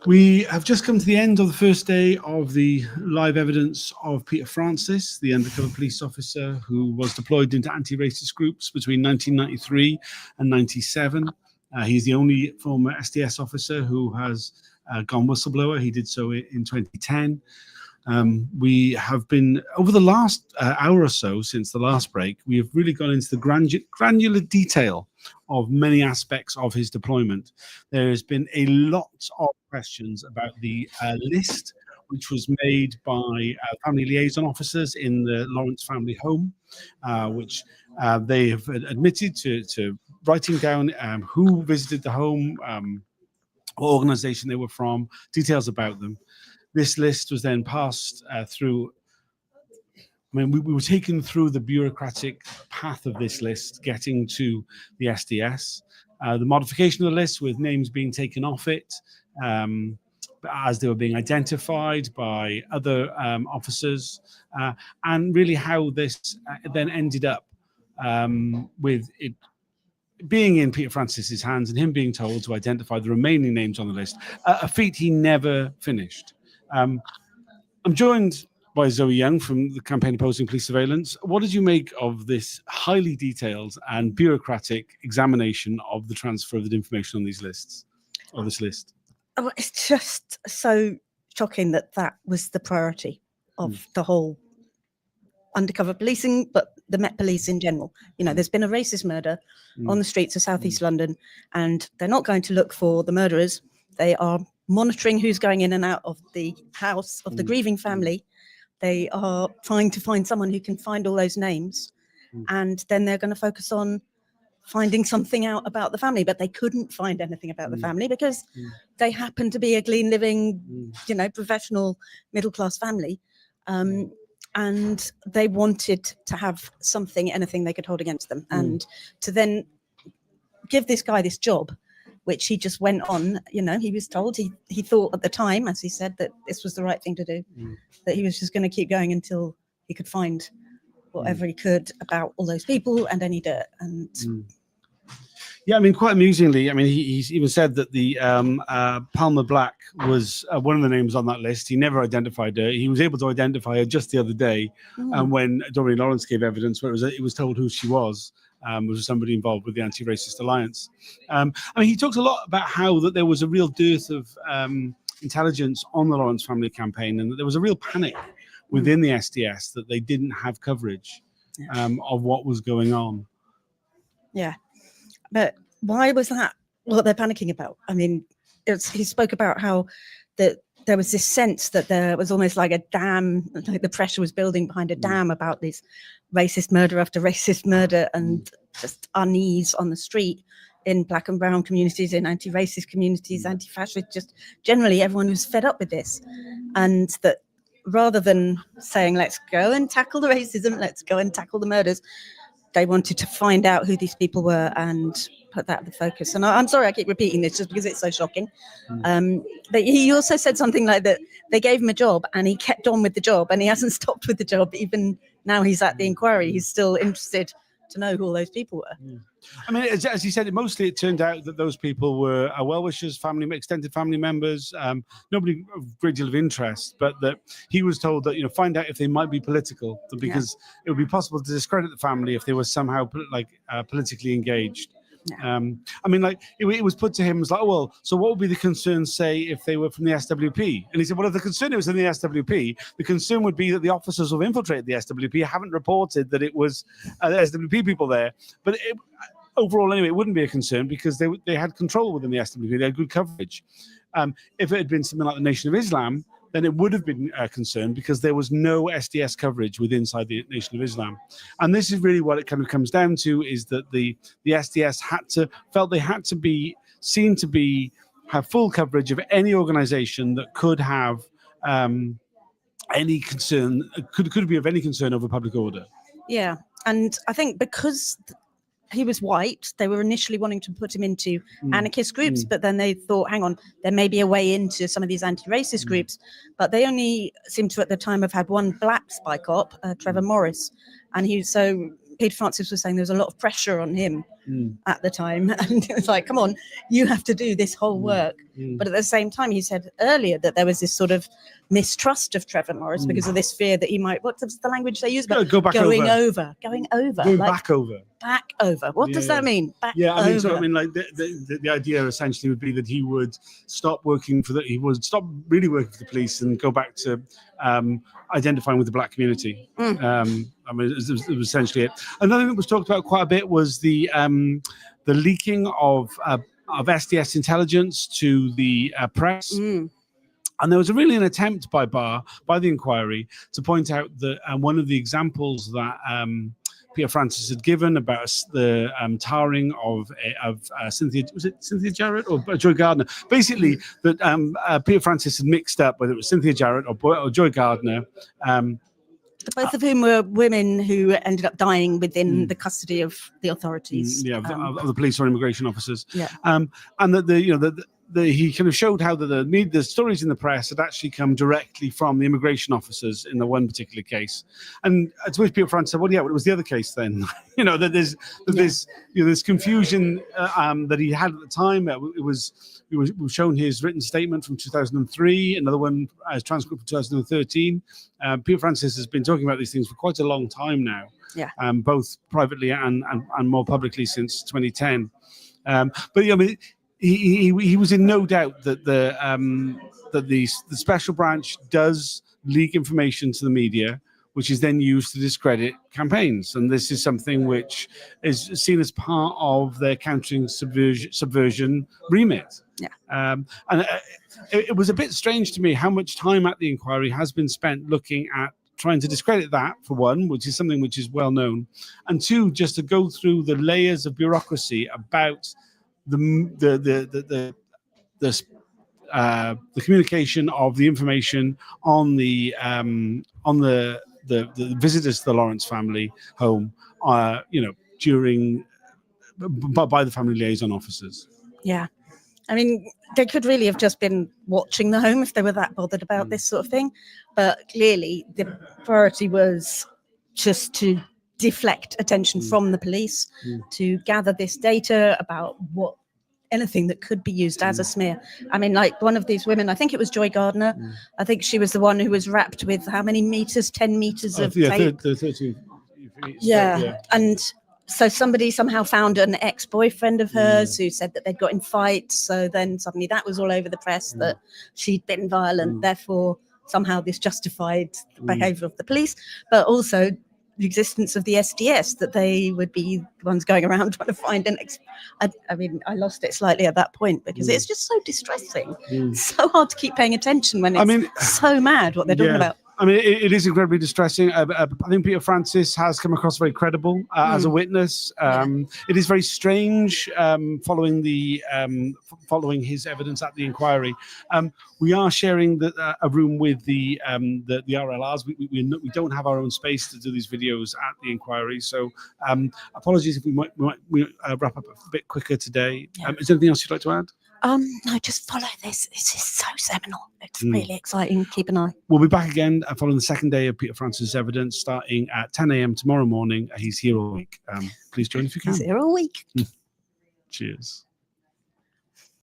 We have just come to the end of the first day of the live evidence of Peter Francis, the undercover police officer who was deployed into anti-racist groups between 1993 and 97. He's the only former SDS officer who has gone whistleblower. He did so in 2010. We have been, over the last hour or so since the last break, we have really gone into the granular detail of many aspects of his deployment. There has been a lot of questions about the list, which was made by family liaison officers in the Lawrence family home, which they have admitted to writing down who visited the home, what organization they were from, details about them. This list was then passed through. I mean, we were taken through the bureaucratic path of this list, getting to the SDS. The modification of the list with names being taken off it as they were being identified by other officers, and really how this then ended up with it being in Peter Francis's hands and him being told to identify the remaining names on the list, a feat he never finished. I'm joined by Zoe Young from the Campaign Opposing Police Surveillance. What did you make of this highly detailed and bureaucratic examination of the transfer of the information on these lists, or this list? Oh, it's just so shocking that that was the priority of the whole undercover policing, but the Met Police in general. You know, there's been a racist murder on the streets of Southeast London, and they're not going to look for the murderers. They are monitoring who's going in and out of the house of the grieving family. They are trying to find someone who can find all those names, and then they're going to focus on finding something out about the family. But they couldn't find anything about the family because they happen to be a clean living, you know, professional middle-class family. And they wanted to have something, anything they could hold against them. And to then give this guy this job, which he just went on, you know, he was told, he thought at the time, as he said, that this was the right thing to do, that he was just going to keep going until he could find whatever he could about all those people and any dirt. And yeah, I mean, quite amusingly, I mean, he's even said that the Palmer Black was one of the names on that list. He never identified her. He was able to identify her just the other day when Doreen Lawrence gave evidence where it was told who she was. Was somebody involved with the Anti-Racist Alliance. I mean, he talks a lot about how that there was a real dearth of intelligence on the Lawrence family campaign, and that there was a real panic within the SDS that they didn't have coverage of what was going on. Yeah. But why was that what they're panicking about? I mean, he spoke about how that there was this sense that there was almost like a dam, like the pressure was building behind a dam about this racist murder after racist murder, and just unease on the street in black and brown communities, in anti-racist communities, anti-fascist, just generally everyone was fed up with this. And that rather than saying, let's go and tackle the racism, let's go and tackle the murders, they wanted to find out who these people were and put that at the focus. And I'm sorry I keep repeating this just because it's so shocking. But he also said something like that they gave him a job and he kept on with the job and he hasn't stopped with the job. Even now he's at the inquiry, he's still interested to know who all those people were. I mean, as he said, mostly it turned out that those people were well-wishers, extended family members, nobody of great deal of interest, but that he was told that, you know, find out if they might be political, because it would be possible to discredit the family if they were somehow politically engaged. I mean, like, it was put to him as like, oh, well, so what would be the concern, say, if they were from the SWP? And he said, well, if the concern was in the SWP, the concern would be that the officers who have infiltrated the SWP haven't reported that it was the SWP people there. But overall, anyway, it wouldn't be a concern because they had control within the SWP. They had good coverage. If it had been something like the Nation of Islam, then it would have been a concern because there was no SDS coverage inside the Nation of Islam. And this is really what it kind of comes down to, is that the SDS felt they had to be seen to have full coverage of any organization that could have any concern, could be of any concern over public order. Yeah, and I think because he was white, they were initially wanting to put him into anarchist groups, but then they thought, hang on, there may be a way into some of these anti-racist groups. But they only seem to, at the time, have had one black spy cop, Trevor Morris. And so Peter Francis was saying there was a lot of pressure on him at the time. And it was like, come on, you have to do this whole work. Mm. But at the same time, he said earlier that there was this sort of mistrust of Trevor Morris because of this fear that he might, what's the language they use? Go back going over. Going over. Going like, back over. back over. What does that mean? Back Yeah, I mean, over. so I mean, like the idea essentially would be that he would stop working for he would stop really working for the police and go back to identifying with the black community. I mean, it was essentially it. Another thing that was talked about quite a bit was the leaking of SDS intelligence to the press. And there was really an attempt by the inquiry to point out that one of the examples that Peter Francis had given about the tarring of Cynthia, was it Cynthia Jarrett or Joy Gardner? Basically, that Peter Francis had mixed up whether it was Cynthia Jarrett or Joy Gardner. Both of whom were women who ended up dying within the custody of the authorities. Of the police or immigration officers. Yeah. And that he kind of showed how the stories in the press had actually come directly from the immigration officers in the one particular case. And to which Peter Francis said, well, yeah, well, it was the other case then. That there's this confusion that he had at the time. We've shown his written statement from 2003, another one as transcript from 2013. Peter Francis has been talking about these things for quite a long time now. Yeah. Both privately and more publicly since 2010. But I mean, he was in no doubt that the special branch does leak information to the media, which is then used to discredit campaigns, and this is something which is seen as part of their countering subversion remit. Yeah. And it was a bit strange to me how much time at the inquiry has been spent looking at trying to discredit that, for one, which is something which is well known, and two, just to go through the layers of bureaucracy about the communication of the information on the visitors to the Lawrence family home, during by the family liaison officers. Yeah. I mean, they could really have just been watching the home if they were that bothered about this sort of thing. But clearly the priority was just to deflect attention from the police, to gather this data about anything that could be used as a smear. I mean, like one of these women, I think it was Joy Gardner. I think she was the one who was wrapped with how many meters? 10 meters of tape. 13. Yeah. And so somebody somehow found an ex-boyfriend of hers who said that they'd got in fights. So then suddenly that was all over the press that she'd been violent. Therefore, somehow this justified the behavior of the police, but also the existence of the SDS, that they would be the ones going around trying to find I mean, I lost it slightly at that point because it's just so distressing. It's so hard to keep paying attention when it's so mad what they're talking about. I mean, it is incredibly distressing. I think Peter Francis has come across very credible as a witness. It is very strange following his evidence at the inquiry. We are sharing a room with the RLRs. We don't have our own space to do these videos at the inquiry, so apologies if we might wrap up a bit quicker today. Is there anything else you'd like to add? No, just follow this. This is so seminal. It's really exciting. Keep an eye. We'll be back again following the second day of Peter Francis' evidence, starting at 10 a.m. tomorrow morning. He's here all week. Please join if you can. He's here all week. Cheers.